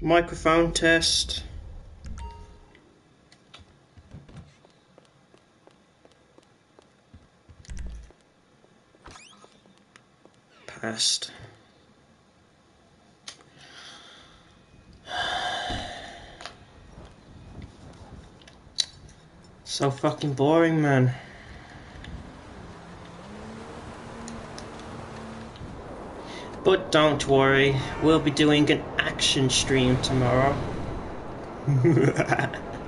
Microphone test. Passed. So fucking boring, man. But don't worry, we'll be doing an action stream tomorrow.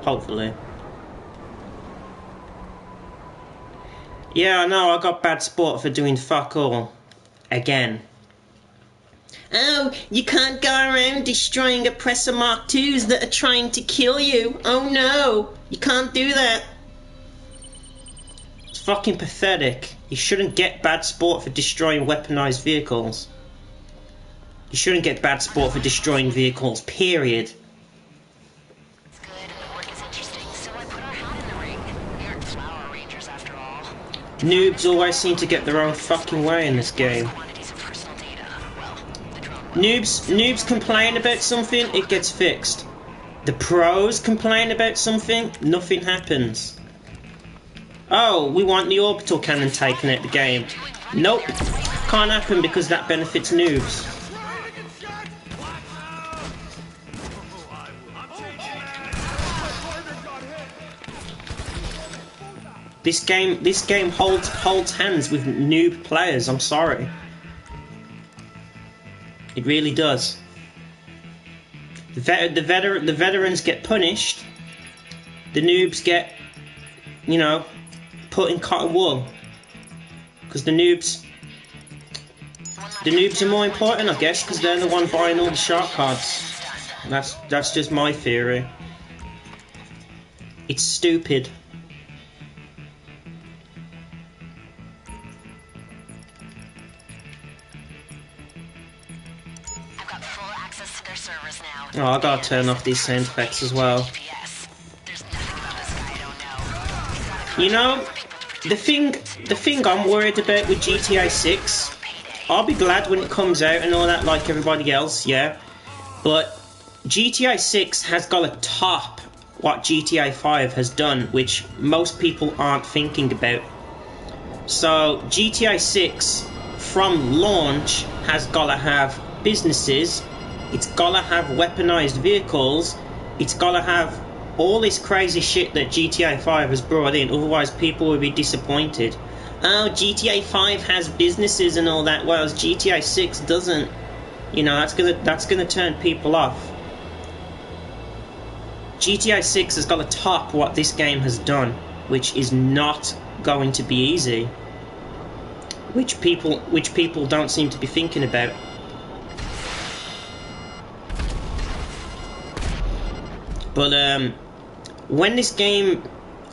Hopefully. Yeah, I know, I got bad sport for doing fuck all. Again. Oh, you can't go around destroying oppressor Mark IIs that are trying to kill you. Oh no, you can't do that. It's fucking pathetic. You shouldn't get bad sport for destroying weaponized vehicles. You shouldn't get bad sport for destroying vehicles, period. It's good, the work is interesting, so I put our hat in the ring. We aren't flower arrangers after all. Noobs always seem to get their own fucking way in this game. Noobs complain about something, it gets fixed. The pros complain about something, nothing happens. Oh, we want the orbital cannon taken out the game. Nope, can't happen because that benefits noobs. This game holds hands with noob players, I'm sorry. It really does. The veterans get punished. The noobs get, you know, put in cotton wool. Because the noobs are more important, I guess, because they're the one buying all the shark cards. That's just my theory. It's stupid. Oh, I gotta turn off these sound effects as well. You know, the thing I'm worried about with GTA 6, I'll be glad when it comes out and all that like everybody else, yeah. But GTA 6 has got to top what GTA 5 has done, which most people aren't thinking about. So GTA 6 from launch has got to have businesses. It's gotta have weaponized vehicles. It's gotta have all this crazy shit that GTA 5 has brought in. Otherwise, people will be disappointed. Oh, GTA 5 has businesses and all that, whereas GTA 6 doesn't. You know, that's gonna turn people off. GTA 6 has got to top what this game has done, which is not going to be easy. Which people don't seem to be thinking about. But when this game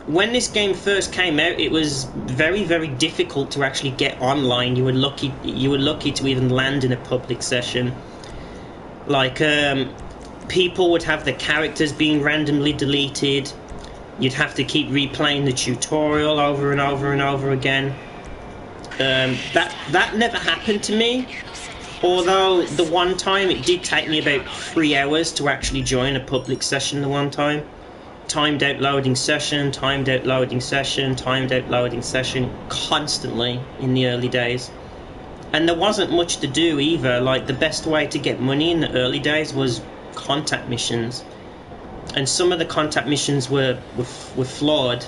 first came out, it was very, very difficult to actually get online. You were lucky to even land in a public session. Like people would have the characters being randomly deleted. You'd have to keep replaying the tutorial over and over and over again. That never happened to me. Although the one time it did take me about 3 hours to actually join a public session the one time. Timed out loading session, timed out loading session, timed out loading session, constantly in the early days. And there wasn't much to do either. Like, the best way to get money in the early days was contact missions. And some of the contact missions were flawed.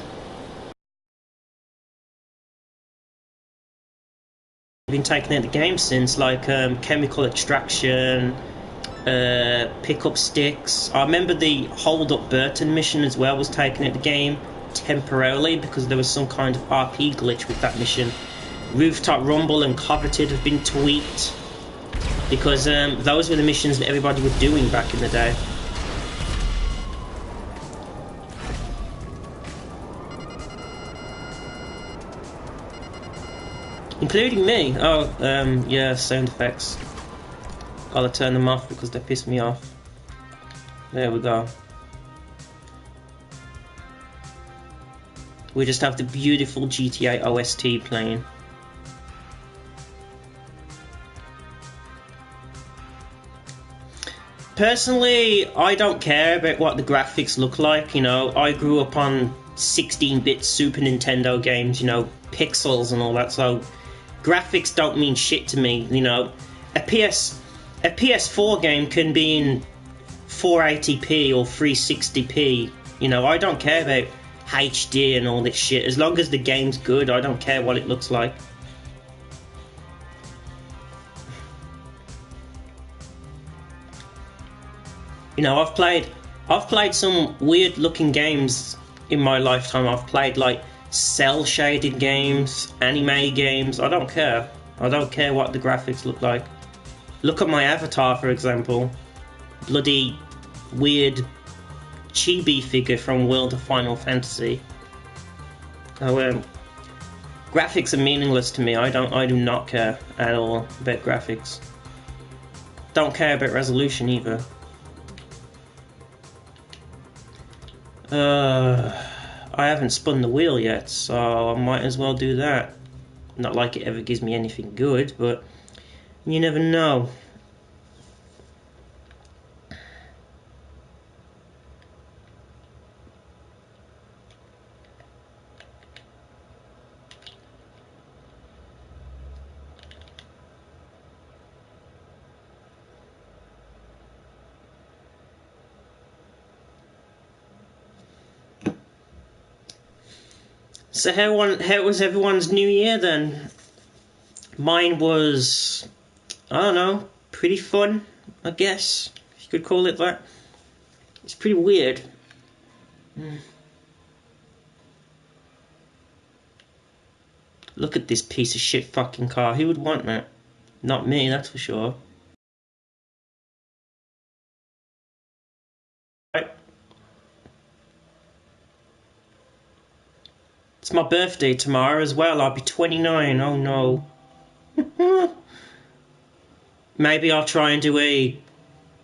Been taken out of the game since, like chemical extraction, pick up sticks. I remember the Hold Up Burton mission as well was taken out of the game temporarily because there was some kind of RP glitch with that mission. Rooftop Rumble and Coveted have been tweaked because those were the missions that everybody was doing back in the day. Including me. Oh, yeah, sound effects. Gotta turn them off because they piss me off. There we go. We just have the beautiful GTA OST playing. Personally, I don't care about what the graphics look like, you know. I grew up on 16-bit Super Nintendo games, you know, pixels and all that, so graphics don't mean shit to me, you know. A PS4 game can be in 480p or 360p, you know. I don't care about HD and all this shit. As long as the game's good, I don't care what it looks like. You know, I've played some weird looking games in my lifetime. I've played like cell shaded games, anime games. I don't care. I don't care what the graphics look like. Look at my avatar, for example. Bloody weird chibi figure from World of Final Fantasy. Oh, graphics are meaningless to me. I do not care at all about graphics. Don't care about resolution either. I haven't spun the wheel yet, so I might as well do that. Not like it ever gives me anything good, but you never know. So how was everyone's New Year then? Mine was, I don't know, pretty fun, I guess, if you could call it that. It's pretty weird. Look at this piece of shit fucking car. Who would want that? Not me, that's for sure. Right. It's my birthday tomorrow as well. I'll be 29. Oh no. Maybe I'll try and do a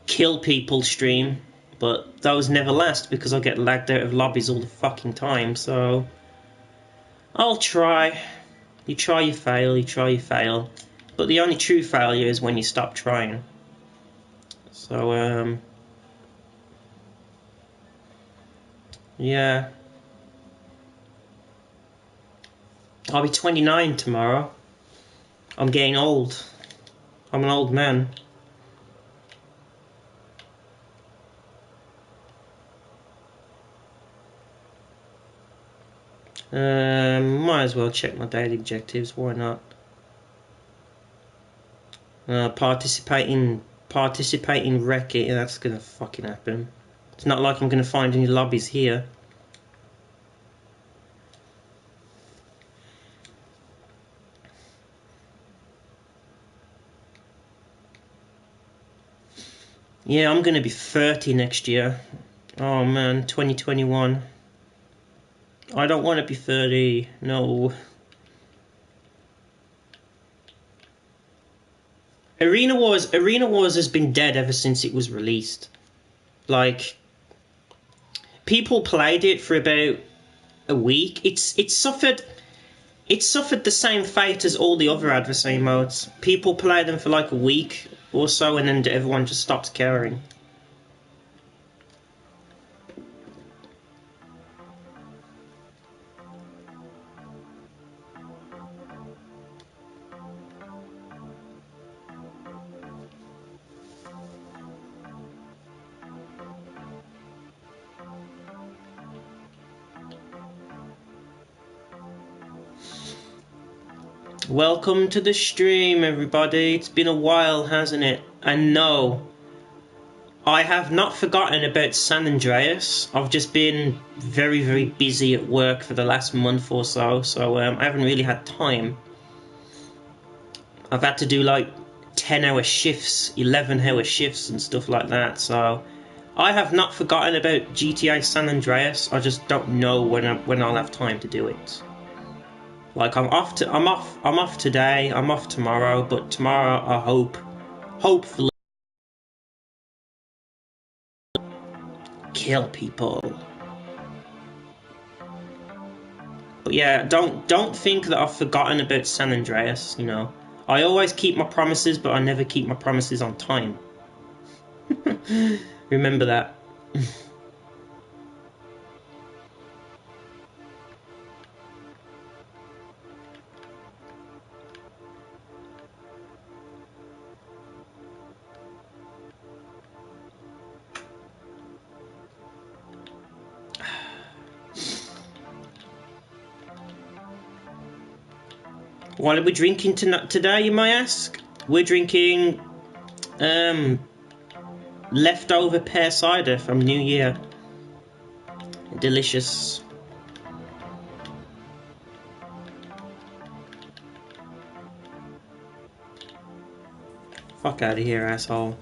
kill people stream, but those never last because I get lagged out of lobbies all the fucking time, so I'll try. You try, you fail, you try, you fail. But the only true failure is when you stop trying. So, yeah. I'll be 29 tomorrow. I'm getting old. I'm an old man. Might as well check my daily objectives, why not? Participate in Wreck-It, that's gonna fucking happen. It's not like I'm gonna find any lobbies here. Yeah, I'm gonna be 30 next year. Oh man, 2021. I don't want to be 30, no. Arena Wars has been dead ever since it was released. Like, people played it for about a week. It suffered the same fate as all the other adversary modes. People played them for like a week or so, and then everyone just stopped caring. Welcome to the stream, everybody. It's been a while, hasn't it? And no, I have not forgotten about San Andreas. I've just been very, very busy at work for the last month or so, so I haven't really had time. I've had to do like 10-hour shifts, 11-hour shifts and stuff like that, so I have not forgotten about GTA San Andreas. I just don't know when I'll have time to do it. Like, I'm off today, I'm off tomorrow, but tomorrow I hopefully kill people. But yeah, don't think that I've forgotten about San Andreas, you know. I always keep my promises, but I never keep my promises on time. Remember that. What are we drinking today, you might ask? We're drinking leftover pear cider from New Year. Delicious. Fuck out of here, asshole.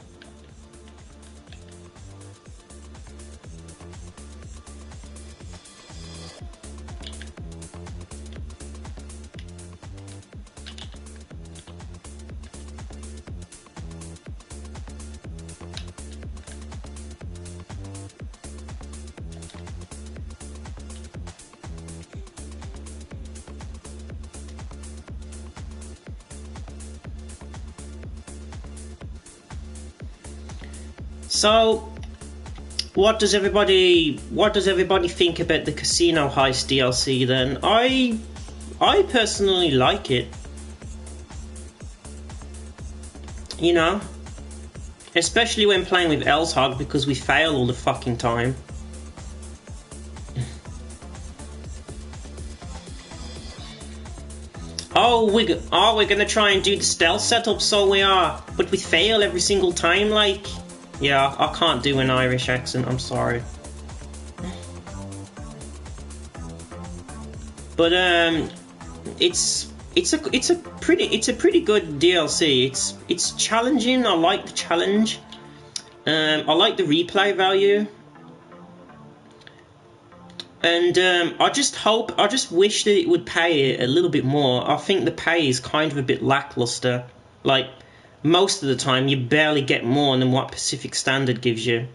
So, what does everybody think about the Casino Heist DLC then? I personally like it. You know? Especially when playing with Elshog, because we fail all the fucking time. We're gonna try and do the stealth setup, so we are. But we fail every single time, like... Yeah, I can't do an Irish accent, I'm sorry. But it's a pretty good DLC. It's challenging. I like the challenge. I like the replay value. And I just wish that it would pay a little bit more. I think the pay is kind of a bit lackluster. Like, most of the time you barely get more than what Pacific Standard gives you.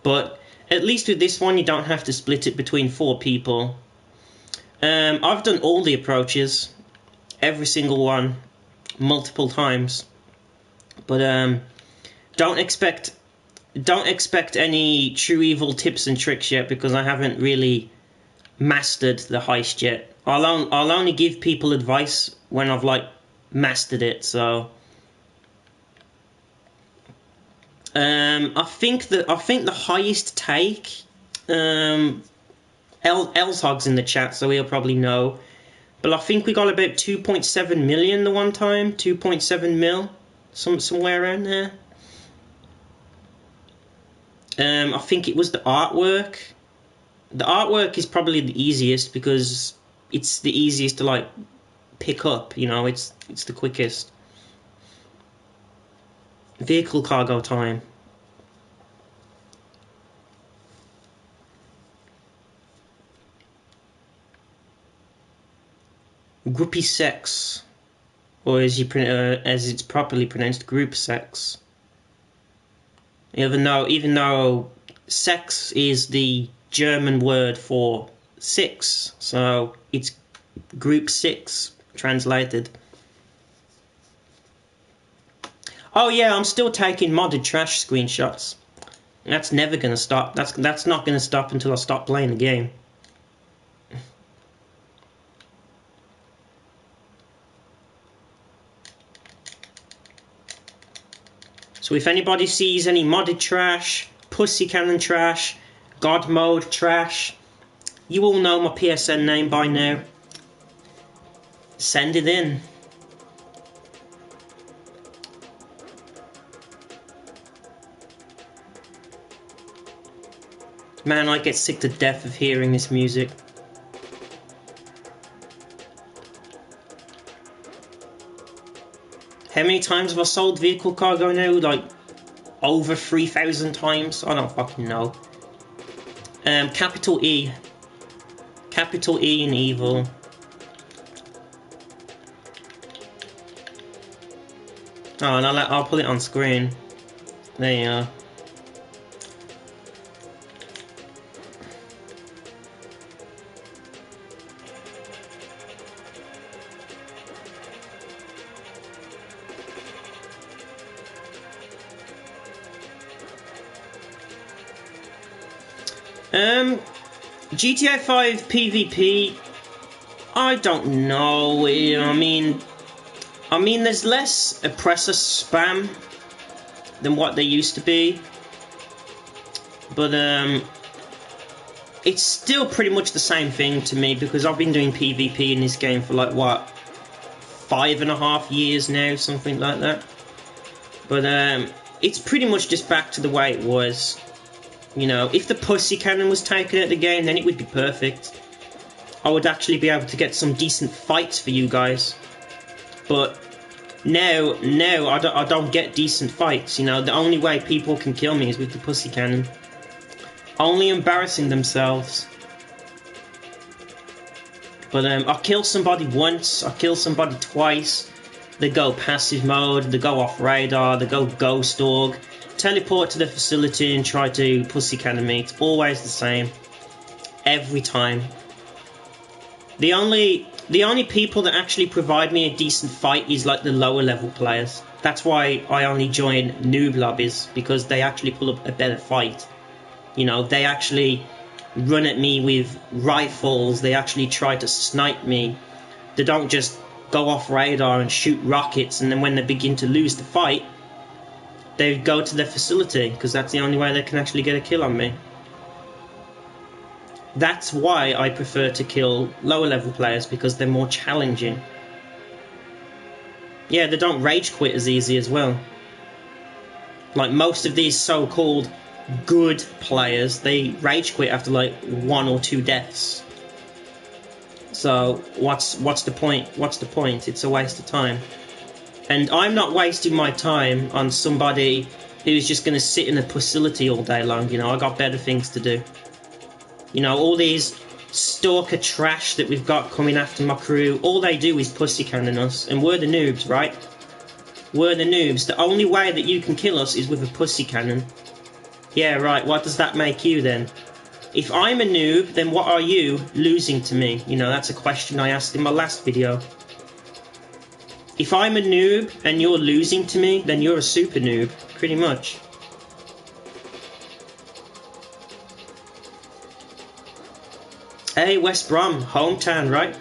But at least with this one you don't have to split it between 4 people. I've done all the approaches, every single one, multiple times. But don't expect any true evil tips and tricks yet, because I haven't really mastered the heist yet. I'll only give people advice when I've like mastered it. So I think the highest take, Elshog's in the chat, so he'll probably know. But I think we got about 2.7 million the one time, 2.7 mil, somewhere around there. I think it was the artwork. The artwork is probably the easiest because it's the easiest to like pick up. You know, it's the quickest. Vehicle cargo time. Groupie sex, or as it's properly pronounced, group sex. Even though sex is the German word for 6, so it's group 6 translated. Oh yeah, I'm still taking modded trash screenshots. That's never gonna stop. That's not gonna stop until I stop playing the game. So if anybody sees any modded trash, pussy cannon trash, god mode trash, you all know my PSN name by now. Send it in. Man, I get sick to death of hearing this music. How many times have I sold vehicle cargo now? Like, over 3,000 times? I don't fucking know. Capital E. Capital E in evil. Oh, and I'll put it on screen. There you are. GTA 5 PvP, I don't know. I mean, there's less oppressor spam than what there used to be, but it's still pretty much the same thing to me because I've been doing PvP in this game for like what, 5.5 years now, something like that. But it's pretty much just back to the way it was. You know, if the pussy cannon was taken out of the game, then it would be perfect. I would actually be able to get some decent fights for you guys. But now I don't get decent fights. You know, the only way people can kill me is with the pussy cannon. Only embarrassing themselves. But I kill somebody once, I kill somebody twice. They go passive mode, they go off radar, they go ghost org, teleport to the facility and try to pussy cannon me. It's always the same. Every time. The only people that actually provide me a decent fight is like the lower level players. That's why I only join noob lobbies, because they actually pull up a better fight. You know, they actually run at me with rifles, they actually try to snipe me. They don't just go off radar and shoot rockets, and then when they begin to lose the fight, they go to their facility, because that's the only way they can actually get a kill on me. That's why I prefer to kill lower level players, because they're more challenging. Yeah, they don't rage quit as easy as well. Like most of these so-called good players, they rage quit after like 1 or 2 deaths. So what's the point? What's the point? It's a waste of time. And I'm not wasting my time on somebody who's just going to sit in a facility all day long. You know, I got better things to do. You know, all these stalker trash that we've got coming after my crew, all they do is pussy cannon us, and we're the noobs, right? We're the noobs. The only way that you can kill us is with a pussy cannon. Yeah, right, what does that make you then? If I'm a noob, then what are you losing to me? You know, that's a question I asked in my last video. If I'm a noob and you're losing to me, then you're a super noob, pretty much. Hey, West Brom, hometown, right?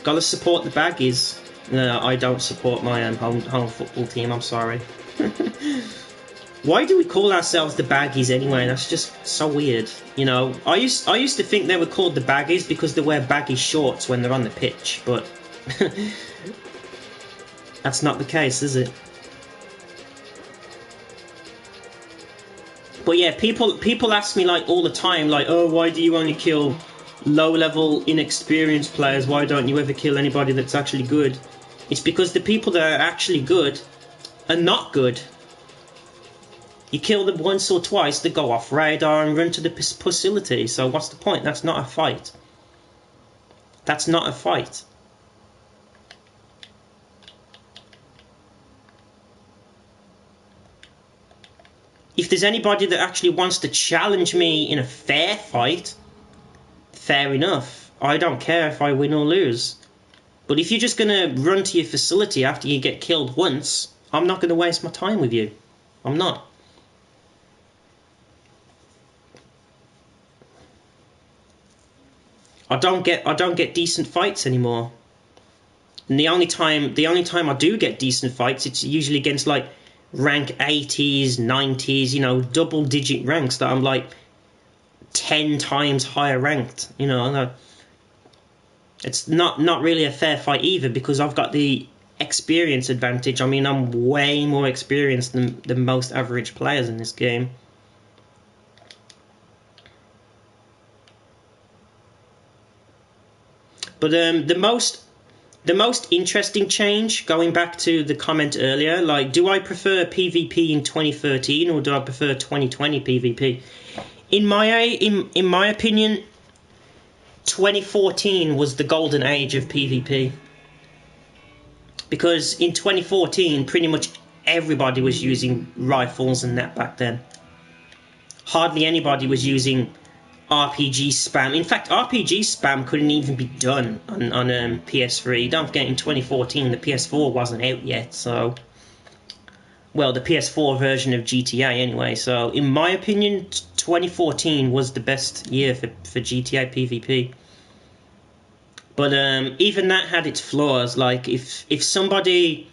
Gotta support the Baggies. No, I don't support my home football team, I'm sorry. Why do we call ourselves the Baggies anyway? That's just so weird. You know, I used to think they were called the Baggies because they wear baggy shorts when they're on the pitch, but that's not the case, is it? But yeah, people ask me like all the time, like, oh, why do you only kill low-level, inexperienced players? Why don't you ever kill anybody that's actually good? It's because the people that are actually good are not good. You kill them once or twice, they go off radar and run to the facility. So what's the point? That's not a fight. That's not a fight. If there's anybody that actually wants to challenge me in a fair fight, fair enough. I don't care if I win or lose. But if you're just going to run to your facility after you get killed once, I'm not going to waste my time with you. I'm not. I don't get decent fights anymore. And the only time I do get decent fights, it's usually against like rank 80s, 90s, you know, double digit ranks that I'm like 10 times higher ranked, you know. It's not really a fair fight either, because I've got the experience advantage. I mean, I'm way more experienced than most average players in this game. But the most interesting change, going back to the comment earlier, like, do I prefer PvP in 2013 or do I prefer 2020 PvP? In my opinion, 2014 was the golden age of PvP. Because in 2014, pretty much everybody was using rifles and that back then. Hardly anybody was using RPG spam. In fact, RPG spam couldn't even be done on PS3. Don't forget, in 2014, the PS4 wasn't out yet, so Well, the PS4 version of GTA anyway. So in my opinion, 2014 was the best year for GTA PvP. But even that had its flaws. Like if somebody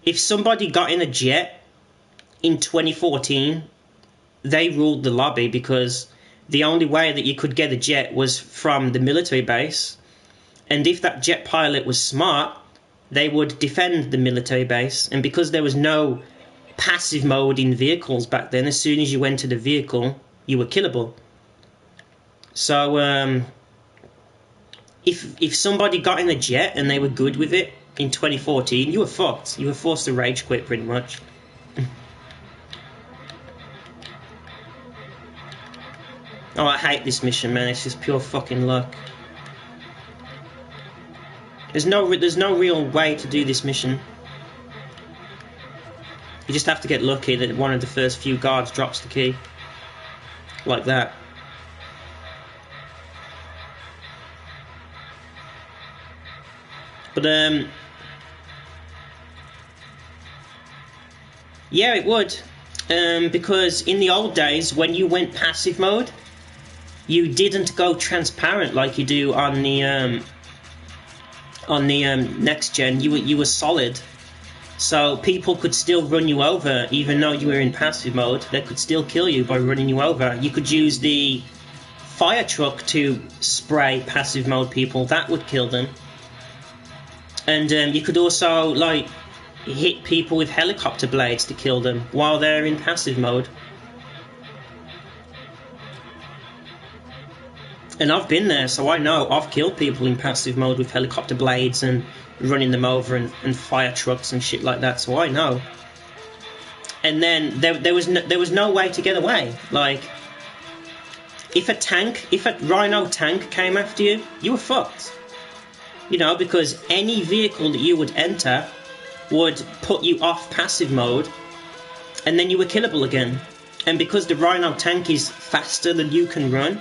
got in a jet in 2014, they ruled the lobby, because the only way that you could get a jet was from the military base. And if that jet pilot was smart, they would defend the military base. And because there was no passive mode in vehicles back then, as soon as you entered a vehicle, you were killable. So if somebody got in a jet and they were good with it in 2014, you were fucked. You were forced to rage quit, pretty much. Oh, I hate this mission, man. It's just pure fucking luck. There's no real way to do this mission. You just have to get lucky that one of the first few guards drops the key. Like that. But, yeah, it would. Because in the old days, when you went passive mode, you didn't go transparent like you do on the next gen. You were solid. So people could still run you over, even though you were in passive mode. They could still kill you by running you over. You could use the fire truck to spray passive mode people. That would kill them. And you could also, like, hit people with helicopter blades to kill them while they're in passive mode. And I've been there, so I know. I've killed people in passive mode with helicopter blades and running them over and fire trucks and shit like that, so I know. And then there was no way to get away. Like, if a Rhino tank came after you, you were fucked. You know, because any vehicle that you would enter would put you off passive mode, and then you were killable again. And because the Rhino tank is faster than you can run,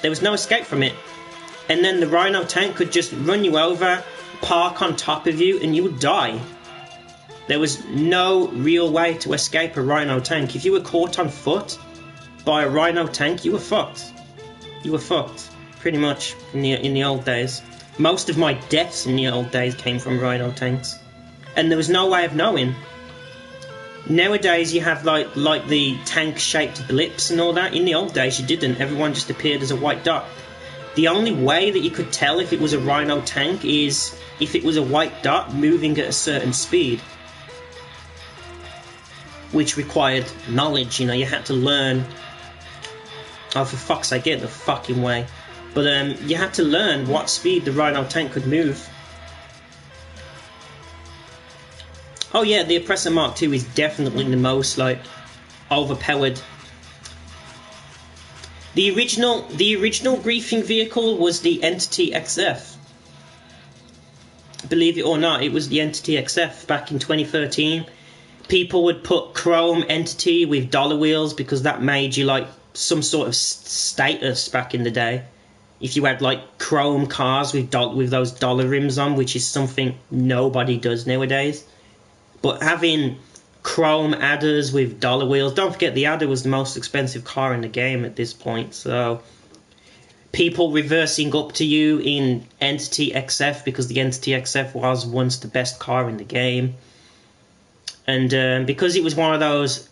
there was no escape from it. And then the Rhino tank could just run you over, park on top of you, and you would die. There was no real way to escape a Rhino tank. If you were caught on foot by a Rhino tank, you were fucked. You were fucked, pretty much, in the old days. Most of my deaths in the old days came from Rhino tanks. And there was no way of knowing. Nowadays you have like the tank-shaped blips and all that. In the old days you didn't. Everyone just appeared as a white dot. The only way that you could tell if it was a Rhino tank is if it was a white dot moving at a certain speed, which required knowledge. You know, you had to learn. Oh, for fuck's sake, get the fucking way. But you had to learn what speed the Rhino tank could move. Oh yeah, the Oppressor Mark II is definitely the most, like, overpowered. The original griefing vehicle was the Entity XF. Believe it or not, it was the Entity XF back in 2013. People would put Chrome Entity with dollar wheels because that made you, like, some sort of status back in the day. If you had, like, chrome cars with those dollar rims on, which is something nobody does nowadays. But having chrome adders with dollar wheels, don't forget the adder was the most expensive car in the game at this point, so people reversing up to you in Entity XF because the Entity XF was once the best car in the game. And because it was one of those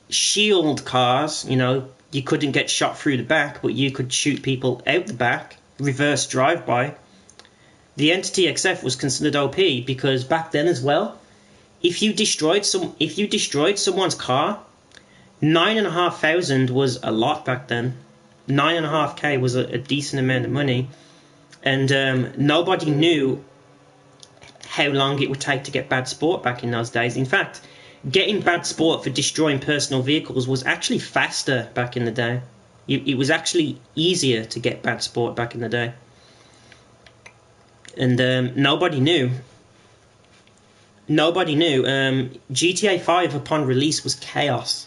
shield cars, you know, you couldn't get shot through the back, but you could shoot people out the back, reverse drive-by. The Entity XF was considered OP because back then as well, if you destroyed someone's car, 9,500 was a lot back then. 9.5k was a decent amount of money, and nobody knew how long it would take to get bad sport back in those days. In fact, getting bad sport for destroying personal vehicles was actually faster back in the day. It was actually easier to get bad sport back in the day, and nobody knew. Nobody knew. GTA 5 upon release was chaos.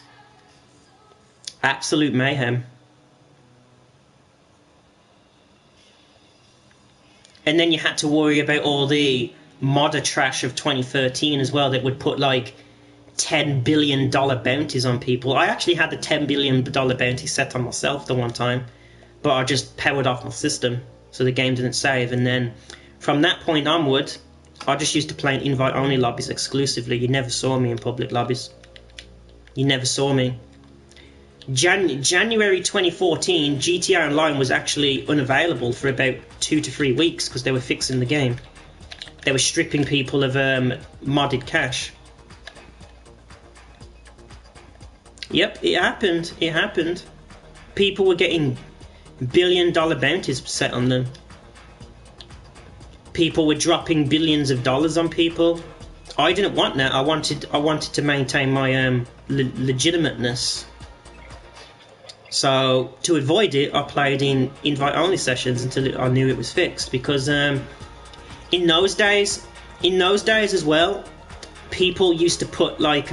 Absolute mayhem. And then you had to worry about all the modder trash of 2013 as well that would put like $10 billion bounties on people. I actually had the $10 billion bounty set on myself the one time, but I just powered off my system, so the game didn't save. And then from that point onward, I just used to play in invite-only lobbies exclusively. You never saw me in public lobbies. You never saw me. January 2014, GTA Online was actually unavailable for about 2 to 3 weeks because they were fixing the game. They were stripping people of modded cash. Yep, it happened. It happened. People were getting billion-dollar bounties set on them. People were dropping billions of dollars on people. I didn't want that. I wanted to maintain my legitimateness. So to avoid it, I played in invite-only sessions until I knew it was fixed. Because in those days as well, people used to put like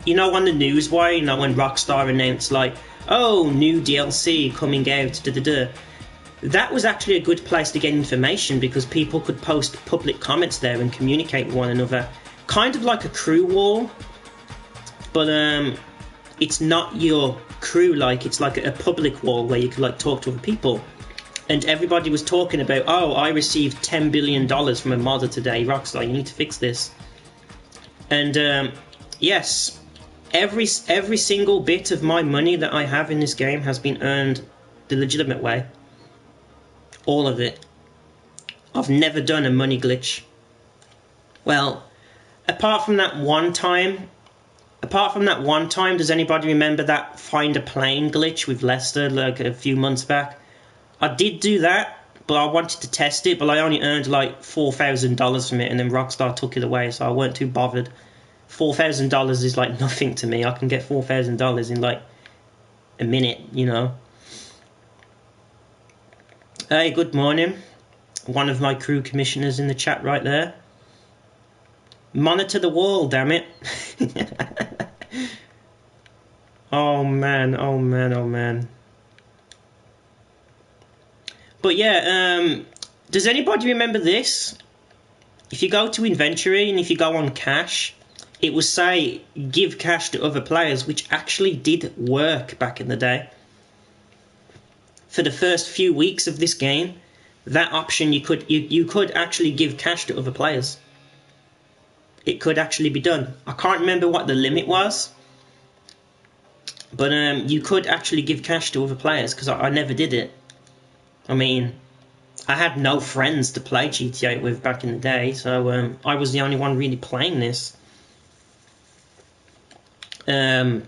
you know, on the newswire, you know, when Rockstar announced like, oh, new DLC coming out, that was actually a good place to get information because people could post public comments there and communicate with one another. Kind of like a crew wall, but it's not your crew, like it's like a public wall where you could like talk to other people. And everybody was talking about, oh, I received $10 billion from a modder today, Rockstar, you need to fix this. And yes, every single bit of my money that I have in this game has been earned the legitimate way. All of it. I've never done a money glitch. Well, apart from that one time, does anybody remember that find a plane glitch with Lester like a few months back? I did do that, but I wanted to test it, but I only earned like $4,000 from it, and then Rockstar took it away, so I weren't too bothered. $4,000 is like nothing to me. I can get $4,000 in like a minute, you know. Hey, good morning. One of my crew commissioners in the chat right there. Monitor the wall, damn it. Oh man, oh man, oh man. But yeah, does anybody remember this? If you go to inventory and if you go on cash, it will say give cash to other players, which actually did work back in the day. For the first few weeks of this game, that option you could actually give cash to other players. It could actually be done. I can't remember what the limit was, but you could actually give cash to other players because I never did it. I mean, I had no friends to play GTA with back in the day, so I was the only one really playing this. My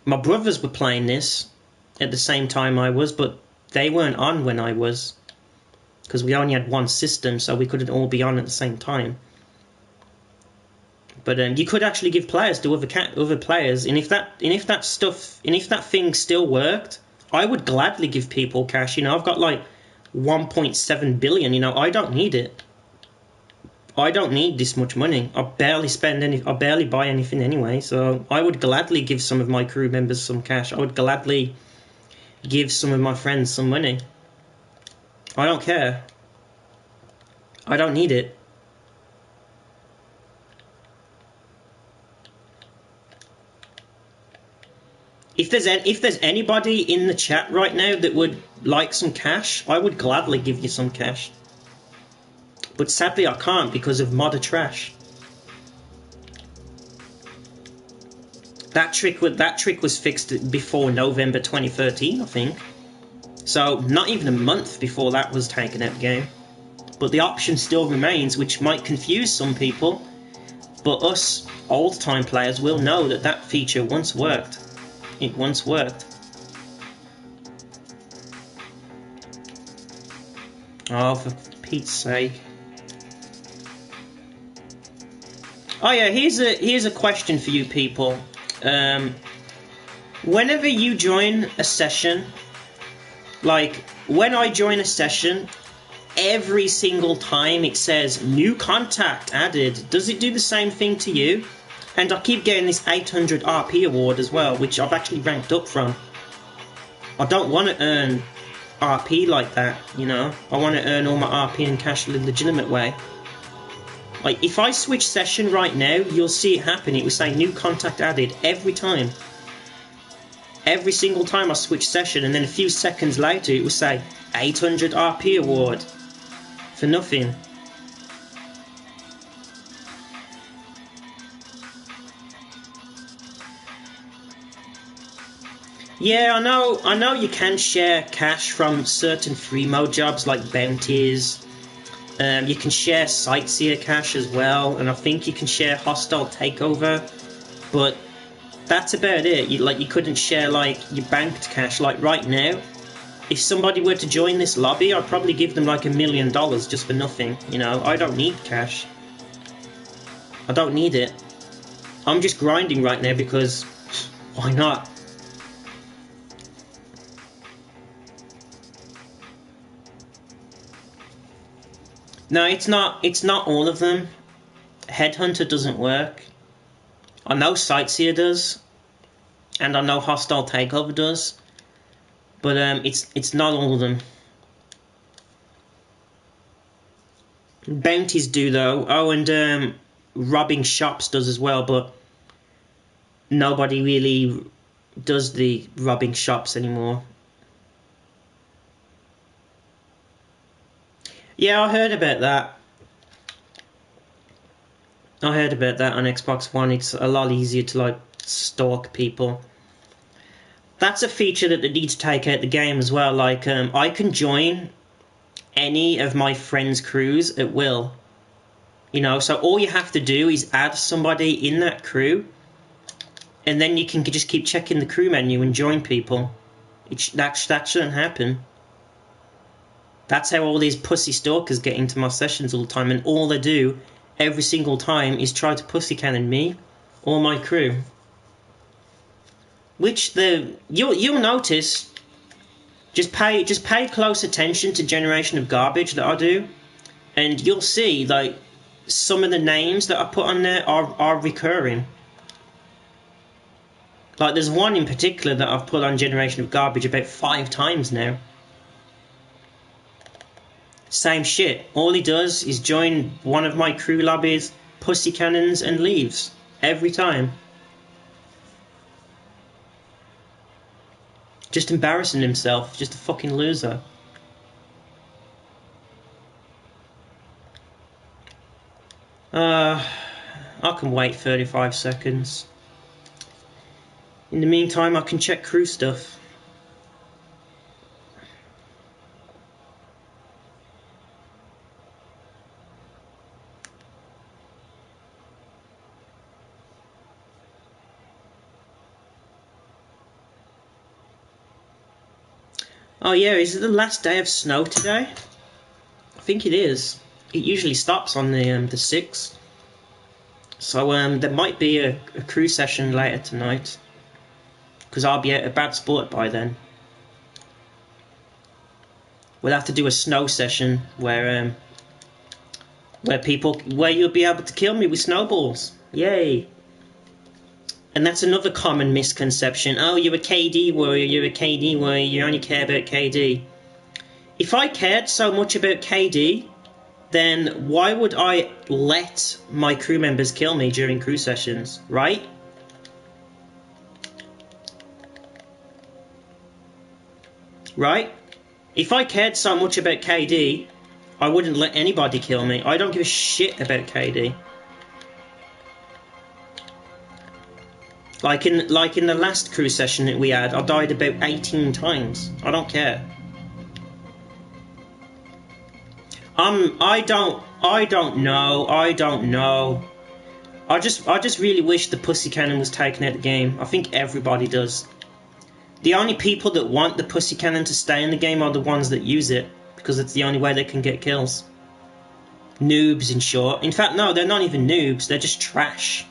brothers were playing this at the same time I was, but they weren't on when I was, because we only had one system, so we couldn't all be on at the same time. But you could actually give players to other players, and if that thing still worked, I would gladly give people cash. You know, I've got like 1.7 billion. You know, I don't need it. I don't need this much money. I barely buy anything anyway, so I would gladly give some of my crew members some cash. I would gladly give some of my friends some money. I don't care. I don't need it. If there's anybody in the chat right now that would like some cash, I would gladly give you some cash. But sadly I can't because of modder trash. That trick was fixed before November 2013, I think. So not even a month before that was taken out of the game. But the option still remains, which might confuse some people. But us old-time players will know that that feature once worked. It once worked. Oh, for Pete's sake. Oh yeah, here's a question for you people. Whenever you join a session, like when I join a session, every single time it says new contact added. Does it do the same thing to you? And I keep getting this 800 RP award as well, which I've actually ranked up from. I don't want to earn RP like that, you know. I want to earn all my RP in cash the legitimate way. Like, if I switch session right now, you'll see it happen. It will say new contact added every time. Every single time I switch session, and then a few seconds later it will say 800 RP award. For nothing. Yeah, I know you can share cash from certain free mode jobs like bounties. You can share sightseer cash as well, and I think you can share hostile takeover, but that's about it. You couldn't share like your banked cash. Like right now, if somebody were to join this lobby, I'd probably give them like $1 million just for nothing. You know, I don't need cash. I don't need it. I'm just grinding right now because why not? No, it's not all of them. Headhunter doesn't work. I know Sightseer does, and I know Hostile Takeover does, but it's not all of them. Bounties do though. Oh, and robbing shops does as well, but nobody really does the robbing shops anymore. Yeah, I heard about that. I heard about that on Xbox One. It's a lot easier to like stalk people. That's a feature that they need to take out the game as well. Like, I can join any of my friends' crews at will. You know, so all you have to do is add somebody in that crew, and then you can just keep checking the crew menu and join people. That shouldn't happen. That's how all these pussy stalkers get into my sessions all the time, and all they do every single time is try to pussy cannon me or my crew. Which you'll notice. Just pay close attention to Generation of Garbage that I do, and you'll see like some of the names that I put on there are recurring. Like there's one in particular that I've put on Generation of Garbage about 5 times now. Same shit. All he does is join one of my crew lobbies, pussy cannons, and leaves. Every time. Just embarrassing himself. Just a fucking loser. I can wait 35 seconds. In the meantime, I can check crew stuff. Oh yeah, is it the last day of snow today? I think it is. It usually stops on the 6th. So there might be a crew session later tonight, because I'll be at a bad sport by then. We'll have to do a snow session where you'll be able to kill me with snowballs. Yay! And that's another common misconception. Oh, you're a KD warrior, you're a KD warrior, you only care about KD. If I cared so much about KD, then why would I let my crew members kill me during crew sessions, right? Right? If I cared so much about KD, I wouldn't let anybody kill me. I don't give a shit about KD. Like in the last crew session that we had, I died about 18 times. I don't care. I don't know. I just really wish the pussy cannon was taken out of the game. I think everybody does. The only people that want the pussy cannon to stay in the game are the ones that use it, because it's the only way they can get kills. Noobs, in short. In fact, no, they're not even noobs. They're just trash.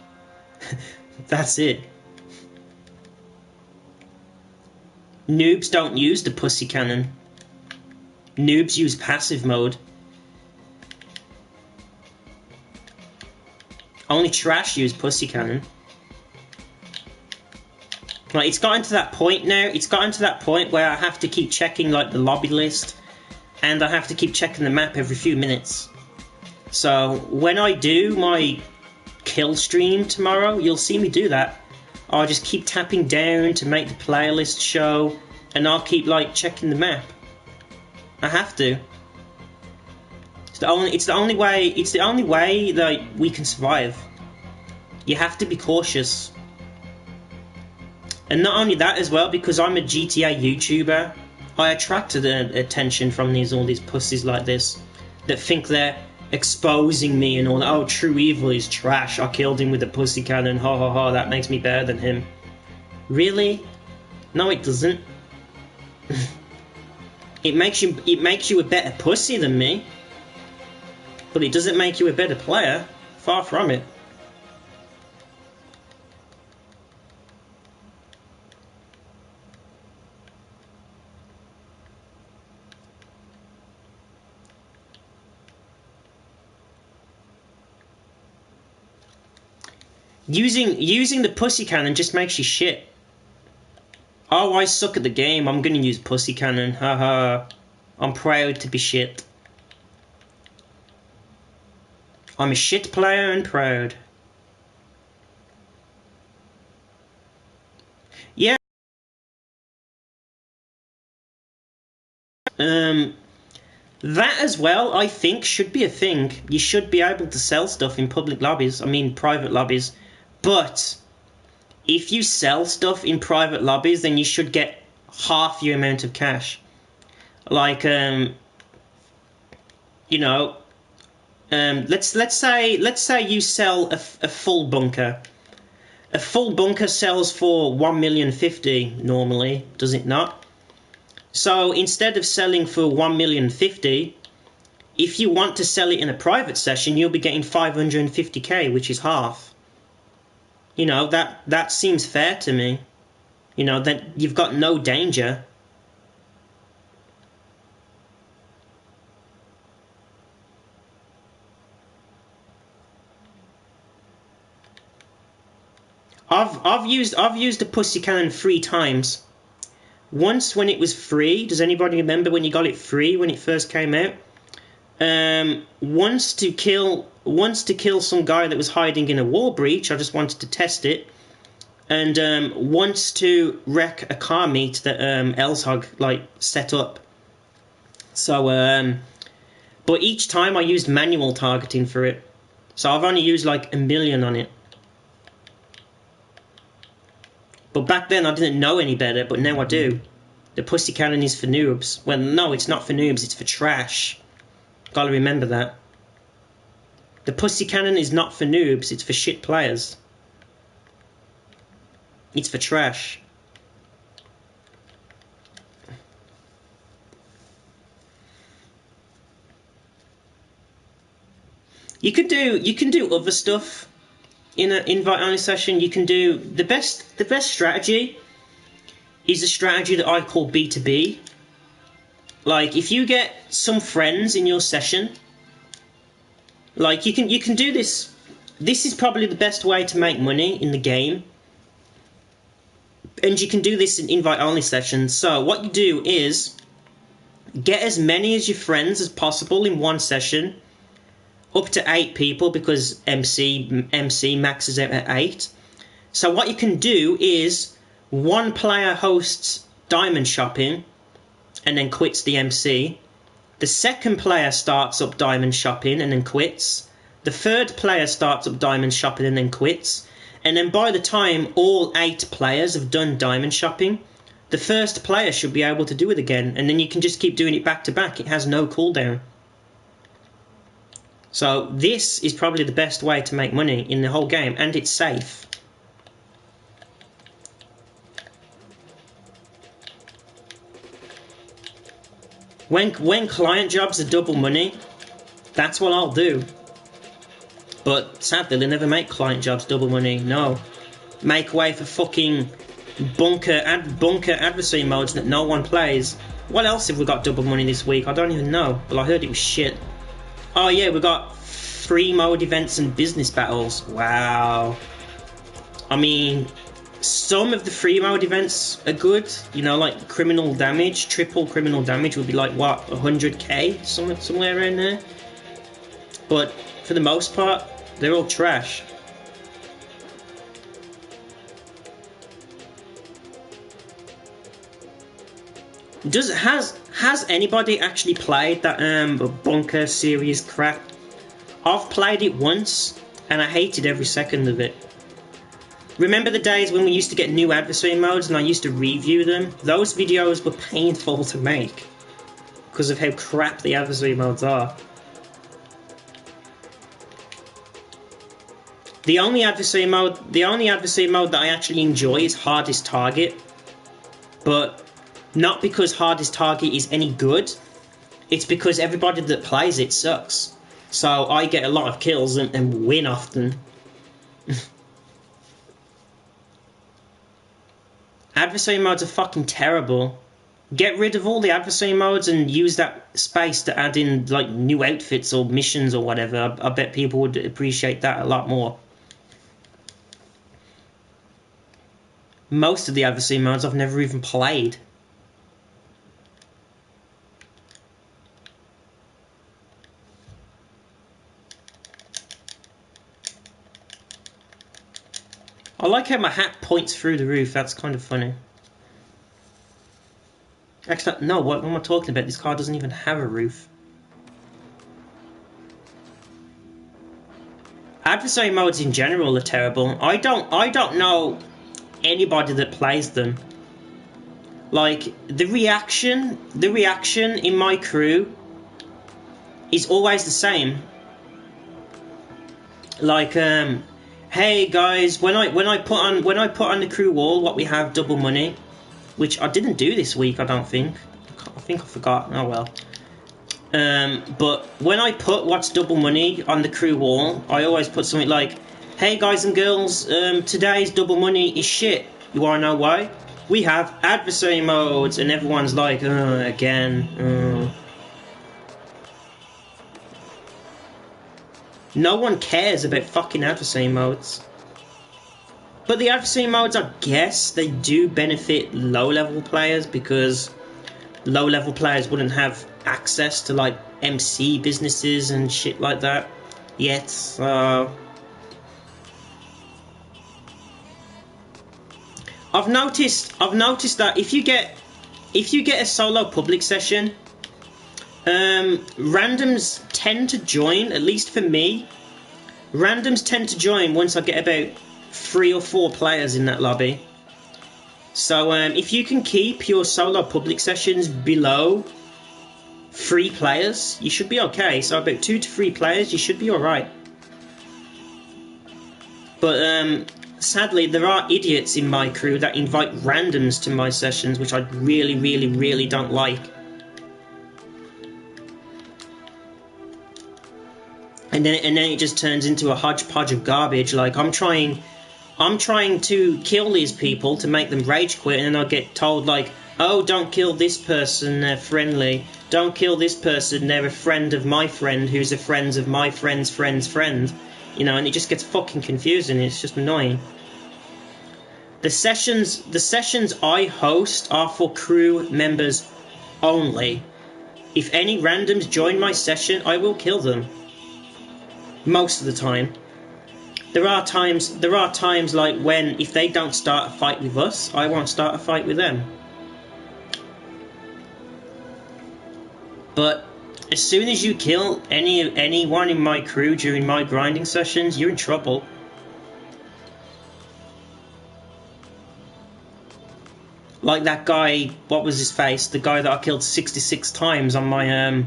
That's it. Noobs don't use the pussy cannon. Noobs use passive mode. Only trash use pussy cannon. Like, it's gotten to that point now. It's gotten to that point where I have to keep checking like the lobby list, and I have to keep checking the map every few minutes. So when I do my kill stream tomorrow, you'll see me do that. I'll just keep tapping down to make the playlist show, and I'll keep like checking the map. I have to. It's the only way that we can survive. You have to be cautious. And not only that as well, because I'm a GTA YouTuber, I attracted attention from all these pussies like this that think they're exposing me and all that. Oh, true evil is trash. I killed him with a pussy cannon. Ha ha ha. That makes me better than him. Really? No, it doesn't. It makes you a better pussy than me, but it doesn't make you a better player. Far from it. Using the pussy cannon just makes you shit. Oh, I suck at the game. I'm gonna use pussy cannon. Haha. I'm proud to be shit. I'm a shit player and proud. Yeah. That as well, I think, should be a thing. You should be able to sell stuff in public lobbies. I mean, private lobbies. But if you sell stuff in private lobbies, then you should get half your amount of cash. Like, you know, let's say you sell a full bunker. A full bunker sells for 1,050,000 normally, does it not? So instead of selling for 1,050,000, if you want to sell it in a private session, you'll be getting 550k, which is half. You know, that seems fair to me. You know, that you've got no danger. I've used the pussy cannon 3 times. Once when it was free. Does anybody remember when you got it free when it first came out? Once to kill some guy that was hiding in a wall breach. I just wanted to test it. And once to wreck a car meet that Elshog like set up. So but each time I used manual targeting for it. So I've only used like 1 million on it. But back then I didn't know any better, but now I do. The pussy cannon is for noobs. Well, no, it's not for noobs, it's for trash. Gotta remember that. The pussy cannon is not for noobs, it's for shit players. It's for trash. You can do other stuff in an invite only session. You can do the best strategy is a strategy that I call B2B. Like if you get some friends in your session, like you can do this. This is probably the best way to make money in the game. And you can do this in invite only sessions. So what you do is get as many as your friends as possible in one session. Up to 8 people, because MC maxes out at 8. So what you can do is one player hosts diamond shopping and then quits the MC. The second player starts up diamond shopping and then quits. The third player starts up diamond shopping and then quits. And then by the time all 8 players have done diamond shopping, the first player should be able to do it again. And then you can just keep doing it back to back. It has no cooldown. So this is probably the best way to make money in the whole game, and it's safe. When client jobs are double money, that's what I'll do. But sadly, they never make client jobs double money. No, make way for fucking bunker adversary modes that no one plays. What else have we got double money this week? I don't even know. Well, I heard it was shit. Oh yeah, we got free mode events and business battles. Wow. I mean, some of the free mode events are good. You know, like criminal damage, triple criminal damage would be like, what, 100k? Somewhere around there. But for the most part, they're all trash. Has anybody actually played that Bunker series crap? I've played it once and I hated every second of it. Remember the days when we used to get new adversary modes and I used to review them? Those videos were painful to make because of how crap the adversary modes are. The only adversary mode that I actually enjoy is Hardest Target, but not because Hardest Target is any good. It's because everybody that plays it sucks. So I get a lot of kills and win often. Adversary modes are fucking terrible. Get rid of all the adversary modes and use that space to add in like new outfits or missions or whatever. I bet people would appreciate that a lot more. Most of the adversary modes I've never even played. I like how my hat points through the roof. That's kind of funny. Actually, no, what am I talking about? This car doesn't even have a roof. Adversary modes in general are terrible. I don't know anybody that plays them. Like, the reaction in my crew is always the same. Like, hey guys, when I put on the crew wall what we have double money, which I didn't do this week, I don't think. I think I forgot. Oh well. But when I put what's double money on the crew wall, I always put something like, hey guys and girls, today's double money is shit. You wanna know why? We have adversary modes, and everyone's like, again. No one cares about fucking adversary modes. But the adversary modes, I guess, they do benefit low-level players because low-level players wouldn't have access to, like, MC businesses and shit like that yet, so... I've noticed that if you get a solo public session, randoms tend to join, at least for me. Randoms tend to join once I get about 3 or 4 players in that lobby. So if you can keep your solo public sessions below 3 players, you should be okay. So about 2 to 3 players, you should be alright. But sadly, there are idiots in my crew that invite randoms to my sessions, which I really, really, really don't like. And then it just turns into a hodgepodge of garbage. Like, I'm trying to kill these people to make them rage quit, and then I'll get told, like, oh, don't kill this person, they're friendly. Don't kill this person, they're a friend of my friend who's a friend of my friend's friend's friend. You know, and it just gets fucking confusing. It's just annoying. The sessions I host are for crew members only. If any randoms join my session, I will kill them. Most of the time. There are times like when if they don't start a fight with us, I won't start a fight with them. But as soon as you kill anyone in my crew during my grinding sessions, you're in trouble. Like that guy, what was his face? The guy that I killed 66 times on my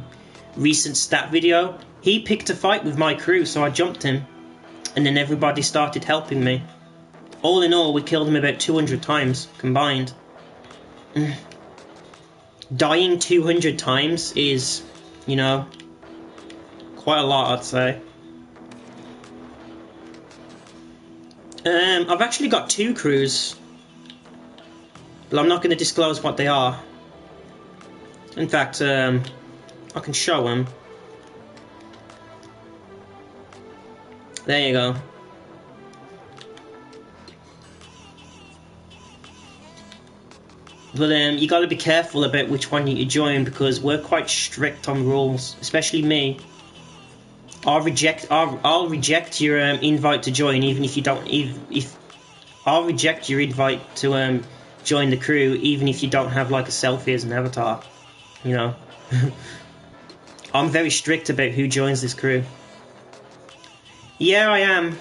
recent stat video. He picked a fight with my crew, so I jumped him. And then everybody started helping me. All in all, we killed him about 200 times, combined. Dying 200 times is, you know, quite a lot, I'd say. I've actually got 2 crews. But I'm not going to disclose what they are. In fact, I can show them. There you go. But you got to be careful about which one you join because we're quite strict on rules, especially me. I'll reject your invite to join, even if you don't. If I'll reject your invite to join the crew, even if you don't have like a selfie as an avatar. You know, I'm very strict about who joins this crew. Yeah, I am.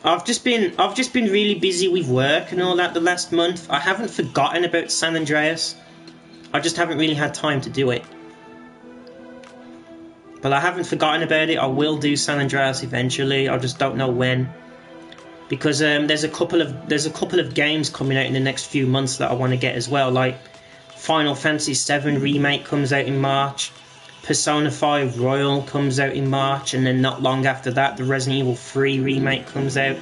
I've just been really busy with work and all that the last month. I haven't forgotten about San Andreas. I just haven't really had time to do it. But I haven't forgotten about it. I will do San Andreas eventually. I just don't know when. Because there's a couple of games coming out in the next few months that I want to get as well. Like Final Fantasy VII Remake comes out in March. Persona 5 Royal comes out in March, and then not long after that, the Resident Evil 3 remake comes out.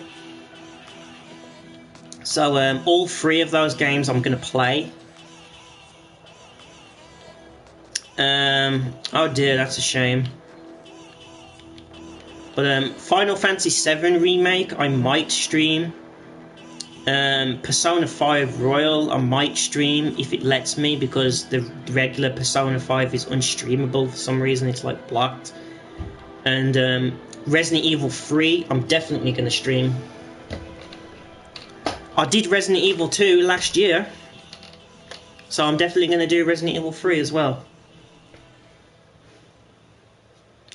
So all three of those games I'm going to play. Oh dear, that's a shame. But Final Fantasy VII Remake I might stream. Persona 5 Royal I might stream if it lets me, because the regular Persona 5 is unstreamable for some reason. It's like blocked. And Resident Evil 3 I'm definitely going to stream. I did Resident Evil 2 last year, so I'm definitely going to do Resident Evil 3 as well.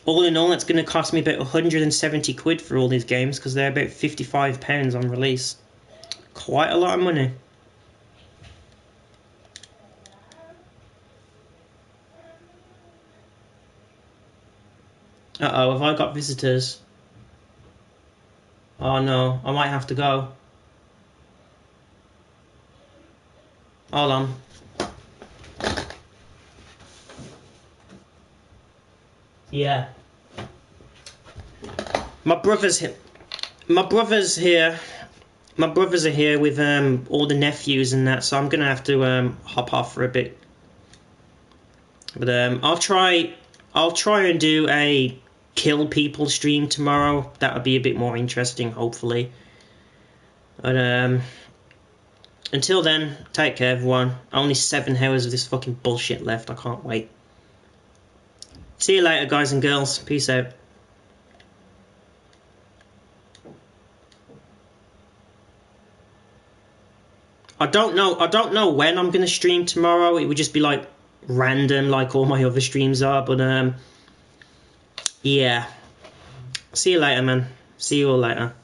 All in all, it's going to cost me about 170 quid for all these games, because they're about £55 on release. Quite a lot of money. Uh-oh, have I got visitors? Oh no, I might have to go. Hold on. Yeah. My brothers here. My brothers are here with all the nephews and that, so I'm gonna have to hop off for a bit. But I'll try and do a kill people stream tomorrow. That would be a bit more interesting, hopefully. But until then, take care, everyone. Only 7 hours of this fucking bullshit left. I can't wait. See you later, guys and girls. Peace out. I don't know when I'm gonna stream tomorrow. It would just be like random, like all my other streams are. But yeah. See you later, man. See you all later.